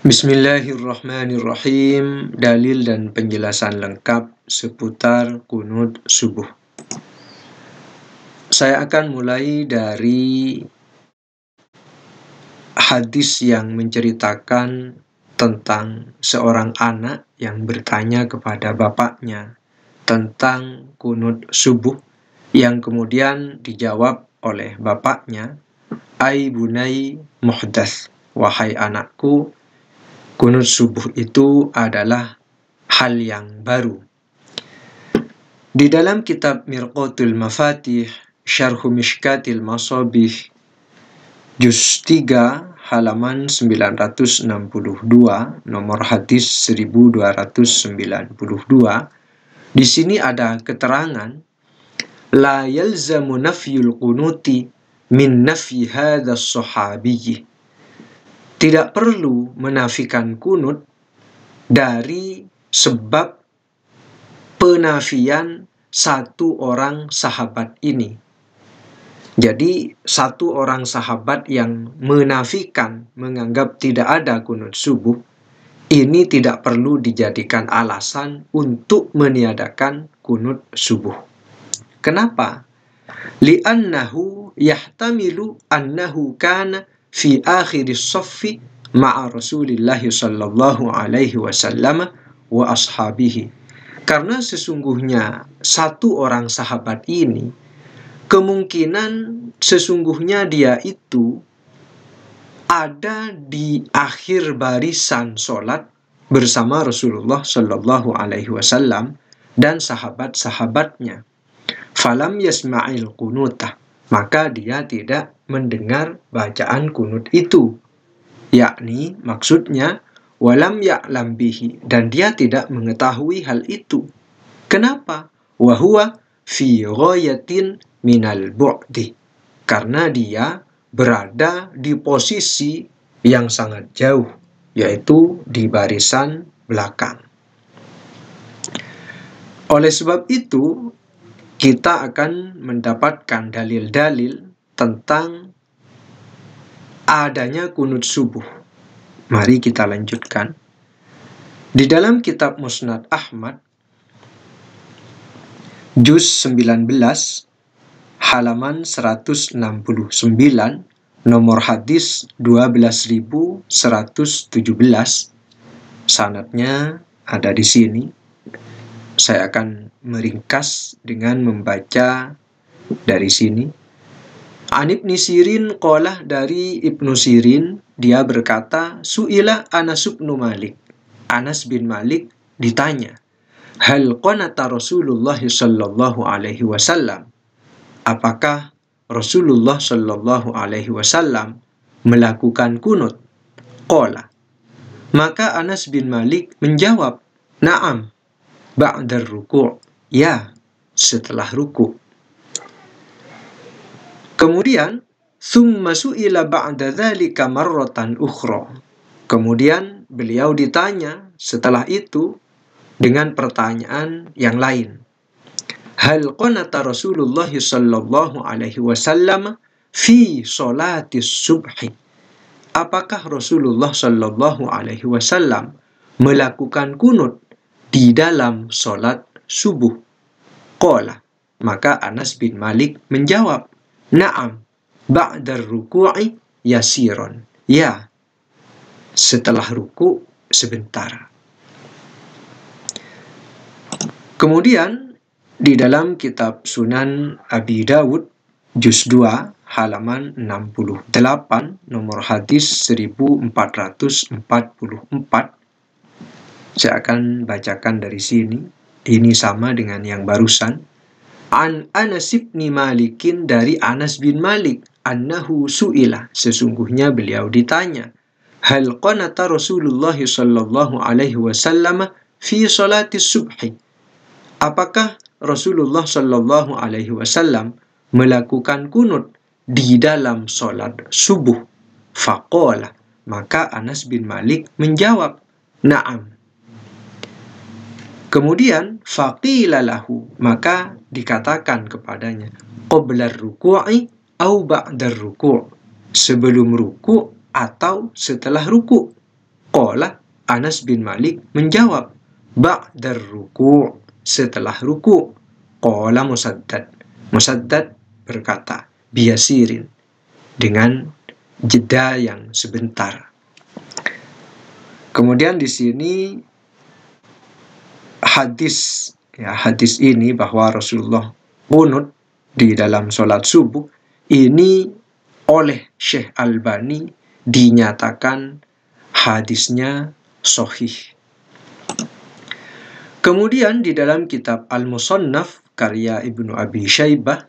Bismillahirrahmanirrahim. Dalil dan penjelasan lengkap seputar kunut subuh. Saya akan mulai dari hadis yang menceritakan tentang seorang anak yang bertanya kepada bapaknya tentang kunut subuh, yang kemudian dijawab oleh bapaknya, "Ai bunai muhdath, wahai anakku, kunut subuh itu adalah hal yang baru." Di dalam kitab Mirqatul Mafatih, Syarhu Mishkatil Masabih, Juz 3, halaman 962, nomor hadis 1292, di sini ada keterangan, "La yalzamu nafyul qunuti min nafyi hadha as-sahabiyyi." Tidak perlu menafikan kunut dari sebab penafian satu orang sahabat ini. Jadi satu orang sahabat yang menafikan, menganggap tidak ada kunut subuh, ini tidak perlu dijadikan alasan untuk meniadakan kunut subuh. Kenapa? Li'annahu yahtamilu annahu kana fi akhiris saffi ma'a Rasulillahi sallallahu alaihi wasallam wa ashabihi. Karena sesungguhnya satu orang sahabat ini, kemungkinan sesungguhnya dia itu ada di akhir barisan sholat bersama Rasulullah sallallahu alaihi wasallam dan sahabat-sahabatnya. Falam yasma'il kunutah, maka dia tidak mendengar bacaan kunut itu, yakni maksudnya walam ya'lam bihi, dan dia tidak mengetahui hal itu. Kenapa? Wa huwa fi ghayatin minal bu'di, karena dia berada di posisi yang sangat jauh, yaitu di barisan belakang. Oleh sebab itu, kita akan mendapatkan dalil-dalil tentang adanya kunut subuh. Mari kita lanjutkan. Di dalam kitab Musnad Ahmad, Juz 19, halaman 169, nomor hadis 12.117, sanadnya ada di sini. Saya akan meringkas dengan membaca dari sini. An Ibnu Sirin qala, dari Ibnu Sirin dia berkata, su'ila Anas bin Malik. Anas bin Malik ditanya, hal qanata Rasulullah sallallahu alaihi wasallam? Apakah Rasulullah sallallahu alaihi wasallam melakukan kunut? Qala, maka Anas bin Malik menjawab, na'am, ba'da ruku', ya, setelah ruku'. Kemudian thumma su'ila ba'da dzalika marratan ukhra. Kemudian beliau ditanya setelah itu dengan pertanyaan yang lain. Hal qanata Rasulullah sallallahu alaihi wasallam fi sholatis subhi? Apakah Rasulullah sallallahu alaihi wasallam melakukan kunut di dalam sholat subuh? Qala, maka Anas bin Malik menjawab, na'am, ba'da ruku'i yasiron, ya, setelah ruku' sebentar. Kemudian di dalam kitab Sunan Abi Dawud, Juz 2, halaman 68, nomor hadis 1444, saya akan bacakan dari sini. Ini sama dengan yang barusan. An Anas bin Malikin, dari Anas bin Malik, annahu su'ila, sesungguhnya beliau ditanya, hal qanata Rasulullah sallallahu alaihi wasallam fi salatis subhi? Apakah Rasulullah sallallahu alaihi wasallam melakukan kunut di dalam salat subuh? Faqala, maka Anas bin Malik menjawab, na'am. Kemudian faqila lahu, maka dikatakan kepadanya, qabla ruku'i au ba'da ruku', sebelum ruku' atau setelah ruku'. Qala, Anas bin Malik menjawab, ba'dar ruku', setelah ruku'. Qala Musaddad, Musaddad berkata, biyasirin, dengan jeda yang sebentar. Kemudian di sini hadis ini bahwa Rasulullah qunut di dalam sholat subuh ini oleh Syekh Albani dinyatakan hadisnya sahih. Kemudian di dalam kitab Al-Musannaf karya Ibnu Abi Syaibah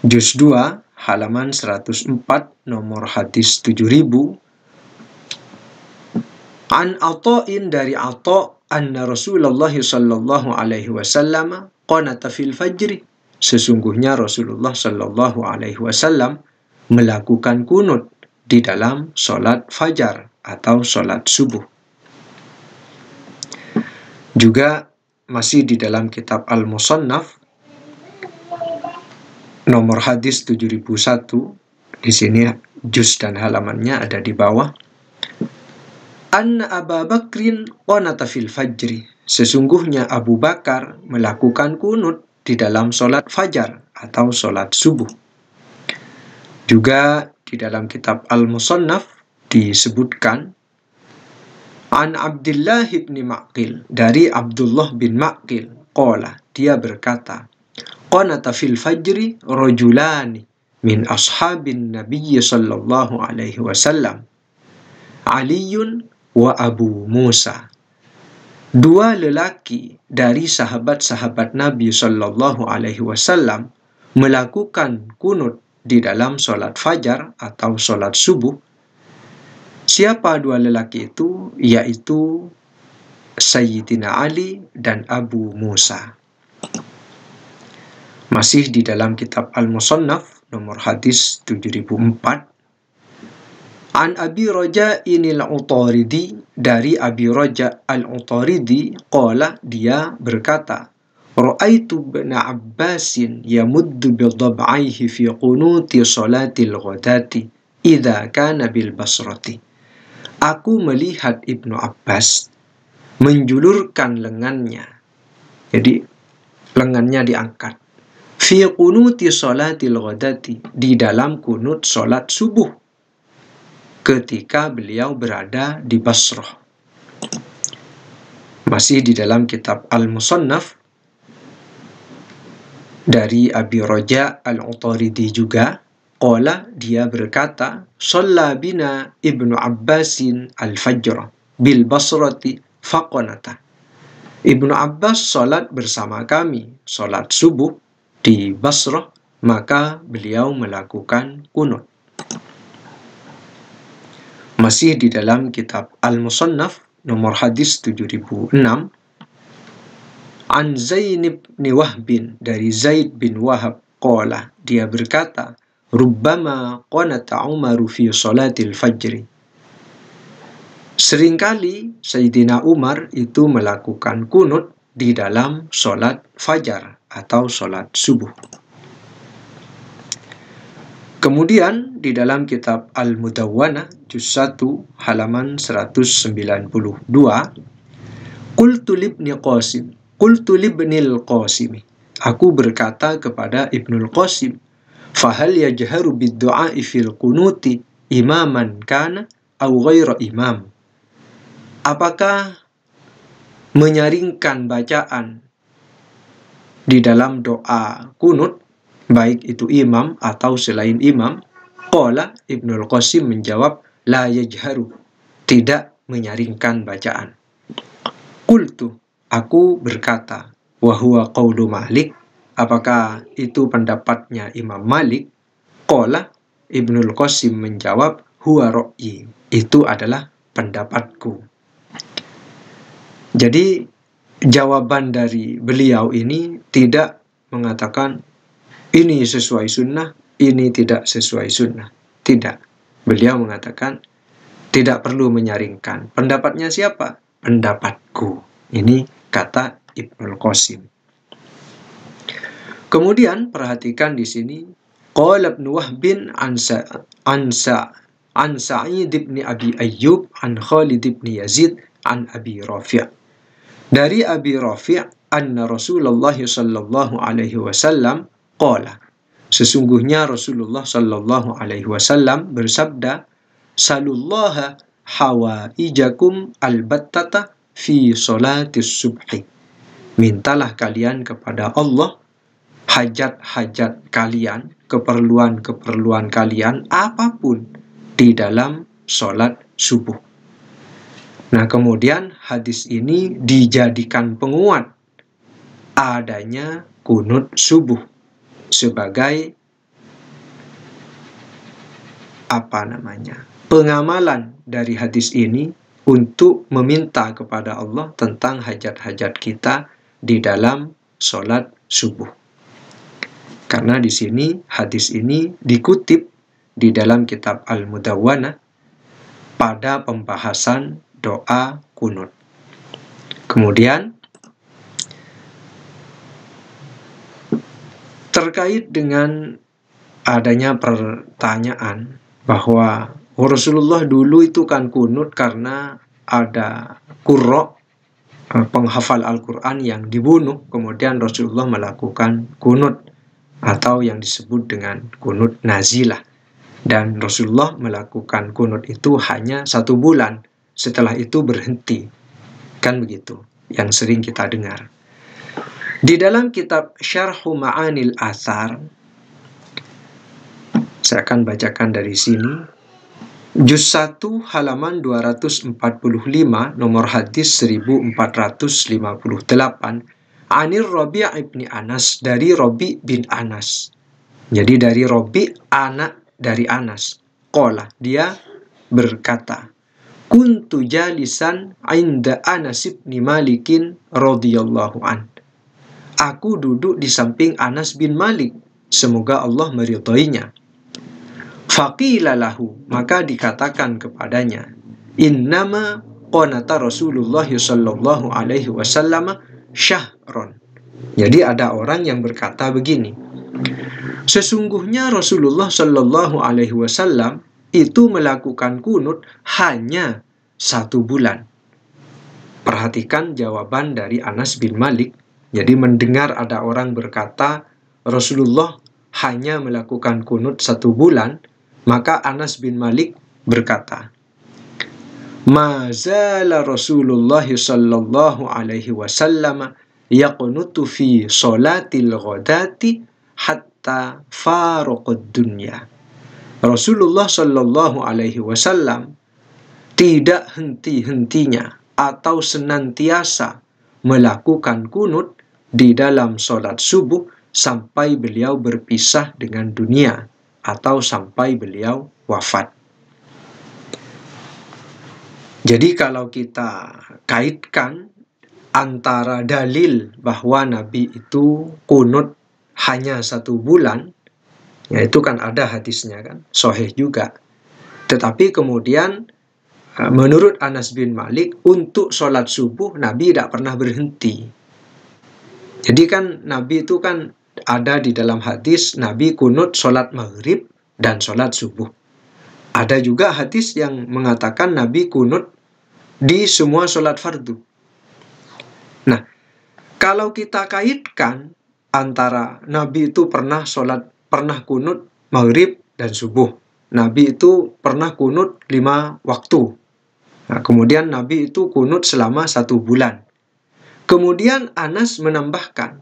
juz 2 halaman 104 nomor hadis 7000, an Atha'in, dari Atha', anna Rasulullah sallallahu alaihi wasallam qanata fil fajri, sesungguhnya Rasulullah sallallahu alaihi wasallam melakukan kunut di dalam sholat fajar atau sholat subuh. Juga masih di dalam kitab Al-Musannaf nomor hadis 7001, di sini juz dan halamannya ada di bawah. Anna Abu Bakrin qanata fil fajri, sesungguhnya Abu Bakar melakukan kunut di dalam sholat fajar atau sholat subuh. Juga di dalam kitab Al-Musannaf disebutkan an Abdullah bin Ma'qil, dari Abdullah bin Ma'qil, qala, dia berkata, qanata fil fajri rajulani min ashabin nabiyyi sallallahu alaihi wasallam, Aliyun wa Abu Musa. Dua lelaki dari sahabat-sahabat Nabi sallallahu alaihi wasallam melakukan kunut di dalam sholat fajar atau sholat subuh. Siapa dua lelaki itu? Yaitu Sayyidina Ali dan Abu Musa. Masih di dalam kitab Al-Musannaf nomor hadis 7004, an Abi Raja'in al-Utaridi, dari Abi Raja' al-Utaridi, qala, dia berkata, ra'aitu ibn Abbasin yamuddu bidab'aihi fi qunuti salatil ghadati idza kana bil Basrati. Aku melihat Ibnu Abbas menjulurkan lengannya, jadi lengannya diangkat, fi qunuti salatil ghadati, di dalam kunut salat subuh, ketika beliau berada di Basrah. Masih di dalam kitab Al-Musannaf dari Abi Raja' al-Utaridi juga, qala, dia berkata, shalla bina Ibnu Abbasin al-fajr bil Basrati faqanata. Ibnu Abbas salat bersama kami salat subuh di Basrah, maka beliau melakukan kunut. Masih di dalam kitab Al-Musannaf nomor hadis 7006, an Zaid bin Wahbin, dari Zaid bin Wahab, qala, dia berkata, rubbama qanata Umaru fi salatil fajri. Seringkali Sayyidina Umar itu melakukan kunut di dalam sholat fajar atau sholat subuh. Kemudian di dalam kitab Al-Mudawwanah juz 1 halaman 192, qultu libnil Qasim, aku berkata kepada Ibnul Qasim, fahal yajharu bid-du'a'i fil qunuti imaman kana aw ghaira imam. Apakah menyaringkan bacaan di dalam doa kunut, baik itu imam atau selain imam? Qala, Ibnul Qasim menjawab, la yajharu, tidak menyaringkan bacaan. Qultu, aku berkata, wa huwa qaulu Malik, apakah itu pendapatnya Imam Malik? Qala, Ibnul Qasim menjawab, huwa ra'yi, itu adalah pendapatku. Jadi jawaban dari beliau ini tidak mengatakan ini sesuai sunnah, ini tidak sesuai sunnah. Tidak. Beliau mengatakan tidak perlu menyaringkan. Pendapatnya siapa? Pendapatku. Ini kata Ibnul Qasim. Kemudian perhatikan di sini, qala Ibnu Wahbin an an Sa'id bin Abi Ayyub, an Khalid bin Yazid, an Abi Rafi'. Dari Abi Rafi' anna Rasulullah sallallahu alaihi wasallam qala, sesungguhnya Rasulullah sallallahu alaihi wasallam bersabda, salullaha hawaijakum albattata fi salatis subhi. Mintalah kalian kepada Allah hajat-hajat kalian, keperluan-keperluan kalian apapun di dalam sholat subuh. Nah, kemudian hadis ini dijadikan penguat adanya kunut subuh sebagai pengamalan dari hadis ini untuk meminta kepada Allah tentang hajat-hajat kita di dalam sholat subuh. Karena di sini hadis ini dikutip di dalam kitab Al-Mudawwanah pada pembahasan doa kunut. Kemudian terkait dengan adanya pertanyaan bahwa Rasulullah dulu itu kan kunut karena ada qurra, penghafal Al-Quran yang dibunuh, kemudian Rasulullah melakukan kunut atau yang disebut dengan kunut nazilah, dan Rasulullah melakukan kunut itu hanya 1 bulan, setelah itu berhenti, kan begitu yang sering kita dengar. Di dalam kitab Syarhu Ma'anil Athar, saya akan bacakan dari sini, juz 1 halaman 245, nomor hadis 1458, Anir Rabi' ibn Anas, dari Rabi' bin Anas. Jadi dari Rabi' anak dari Anas. Qala, dia berkata, kuntu jalisan inda Anas bin Malikin radhiyallahu an. Aku duduk di samping Anas bin Malik, semoga Allah meridhoinya. Faqila lahu, maka dikatakan kepadanya, innama qanata Rasulullah sallallahu alaihi wasallam syahron. Jadi ada orang yang berkata begini, sesungguhnya Rasulullah sallallahu alaihi wasallam itu melakukan kunut hanya 1 bulan. Perhatikan jawaban dari Anas bin Malik. Jadi mendengar ada orang berkata Rasulullah hanya melakukan kunut 1 bulan, maka Anas bin Malik berkata, mazala Rasulullah sallallahu alaihi wasallam yaqunutu fi salatil ghadati hatta faraqad dunya. Rasulullah sallallahu alaihi wasallam tidak henti-hentinya atau senantiasa melakukan kunut di dalam sholat subuh sampai beliau berpisah dengan dunia atau sampai beliau wafat. Jadi kalau kita kaitkan antara dalil bahwa Nabi itu kunut hanya 1 bulan, ya itu kan ada hadisnya kan, sahih juga. Tetapi kemudian menurut Anas bin Malik untuk sholat subuh Nabi tidak pernah berhenti. Jadi kan Nabi itu kan ada di dalam hadis Nabi kunut sholat maghrib dan sholat subuh. Ada juga hadis yang mengatakan Nabi kunut di semua sholat fardu. Nah, kalau kita kaitkan antara Nabi itu pernah kunut maghrib dan subuh. Nabi itu pernah kunut 5 waktu. Nah, kemudian Nabi itu kunut selama 1 bulan. Kemudian Anas menambahkan,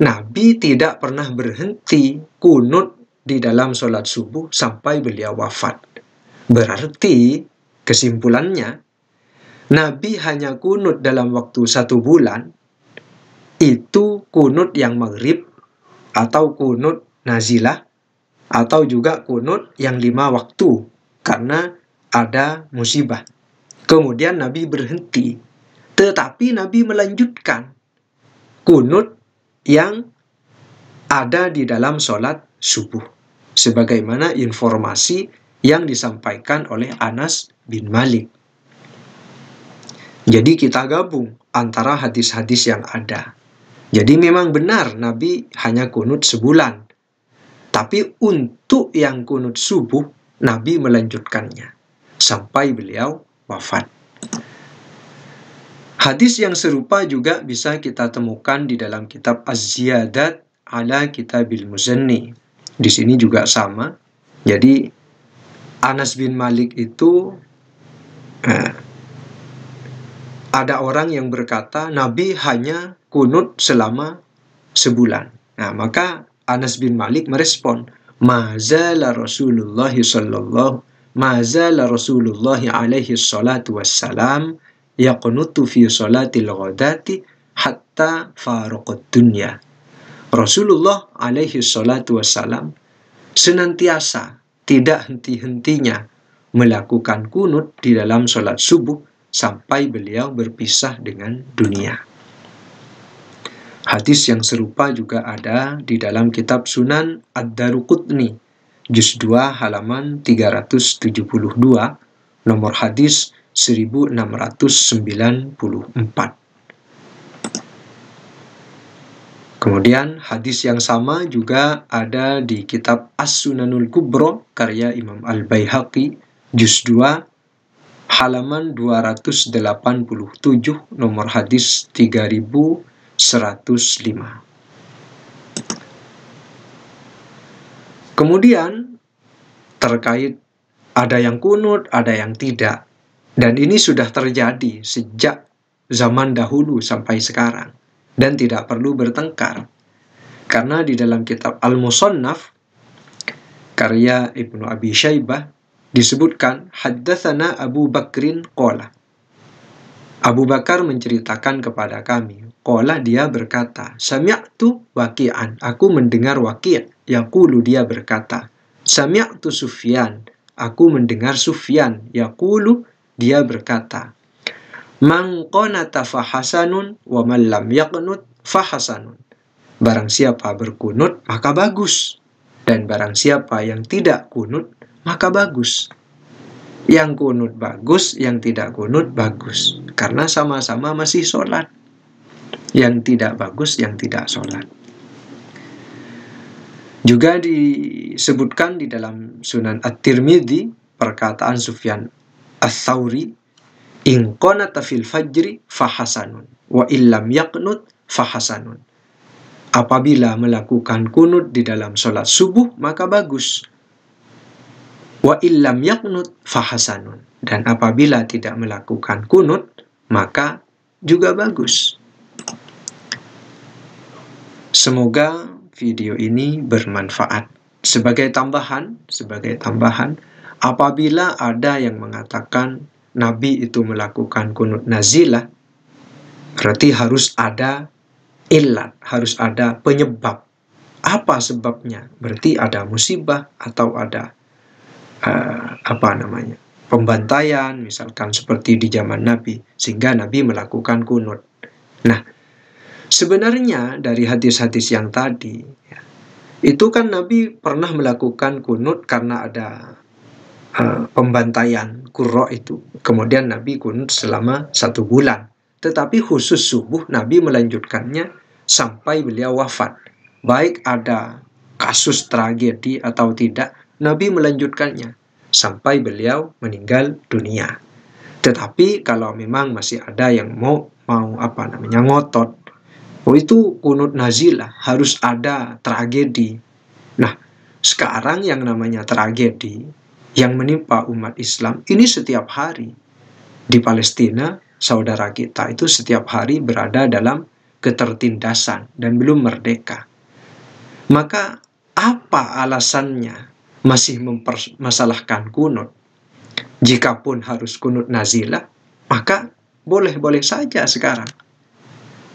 Nabi tidak pernah berhenti kunut di dalam sholat subuh sampai beliau wafat. Berarti kesimpulannya, Nabi hanya kunut dalam waktu 1 bulan, itu kunut yang maghrib, atau kunut nazilah, atau juga kunut yang 5 waktu, karena ada musibah. Kemudian Nabi berhenti, tetapi Nabi melanjutkan kunut yang ada di dalam sholat subuh, sebagaimana informasi yang disampaikan oleh Anas bin Malik. Jadi kita gabung antara hadis-hadis yang ada. Jadi memang benar Nabi hanya kunut sebulan. Tapi untuk yang kunut subuh Nabi melanjutkannya sampai beliau wafat. Hadis yang serupa juga bisa kita temukan di dalam kitab Az-Ziyadat ala Kitabil Muzanni. Di sini juga sama. Jadi Anas bin Malik itu ada orang yang berkata Nabi hanya kunut selama sebulan. Nah, maka Anas bin Malik merespon, mazala Rasulullah alaihi salatu wassalam yaqnutu fi salatil ghadati hatta faraqad dunya. Rasulullah alaihi salatu wassalam senantiasa tidak henti-hentinya melakukan kunut di dalam salat subuh sampai beliau berpisah dengan dunia. Hadis yang serupa juga ada di dalam kitab Sunan Ad-Daruqutni, juz 2 halaman 372, nomor hadis 1694. Kemudian hadis yang sama juga ada di kitab As-Sunanul Kubra karya Imam Al-Baihaqi, juz 2 halaman 287, nomor hadis 3105. Kemudian terkait ada yang kunut, ada yang tidak. Dan ini sudah terjadi sejak zaman dahulu sampai sekarang. Dan tidak perlu bertengkar. Karena di dalam kitab Al-Musannaf karya Ibnu Abi Syaibah disebutkan haddatsana Abu Bakrin qala. Abu Bakar menceritakan kepada kami, qala dia berkata, sami'tu Waqi'an, aku mendengar Waqi', yaqulu dia berkata, sami'tu Sufyan, aku mendengar Sufyan, yaqulu dia berkata, man qanata fahasanun wa man lam yaqnut fahasanun. Barang siapa berkunut maka bagus, dan barang siapa yang tidak kunut maka bagus. Yang kunut bagus, yang tidak kunut bagus, karena sama-sama masih sholat. Yang tidak bagus, yang tidak sholat. Juga disebutkan di dalam Sunan At-Tirmidzi perkataan Sufyan Ats-Tsauri, in qanata fil fajri fahasanun wa illam yaqnut fahasanun. Apabila melakukan kunut di dalam sholat subuh maka bagus. Wa illam yaqnut fahasanun. Dan apabila tidak melakukan kunut maka juga bagus. Semoga video ini bermanfaat. Sebagai tambahan, apabila ada yang mengatakan Nabi itu melakukan kunut nazilah, berarti harus ada illat, harus ada penyebab. Apa sebabnya? Berarti ada musibah atau ada pembantaian, misalkan seperti di zaman Nabi, sehingga Nabi melakukan kunut. Nah, sebenarnya dari hadis-hadis yang tadi, itu kan Nabi pernah melakukan kunut karena ada pembantaian Qurra itu. Kemudian Nabi kunut selama 1 bulan. Tetapi khusus subuh Nabi melanjutkannya sampai beliau wafat. Baik ada kasus tragedi atau tidak, Nabi melanjutkannya sampai beliau meninggal dunia. Tetapi kalau memang masih ada yang mau ngotot, itu kunut nazilah, harus ada tragedi. Nah, sekarang yang namanya tragedi yang menimpa umat Islam ini setiap hari. Di Palestina, saudara kita itu setiap hari berada dalam ketertindasan dan belum merdeka. Maka apa alasannya masih mempermasalahkan kunut? Jikapun harus kunut nazilah, maka boleh-boleh saja sekarang.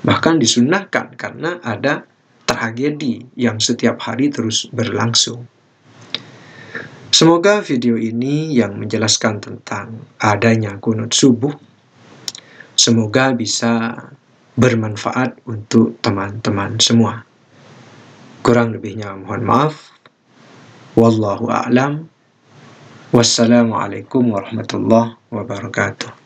Bahkan disunnahkan karena ada tragedi yang setiap hari terus berlangsung. Semoga video ini yang menjelaskan tentang adanya kunut subuh, semoga bisa bermanfaat untuk teman-teman semua. Kurang lebihnya mohon maaf. Wallahu a'lam. Wassalamualaikum warahmatullahi wabarakatuh.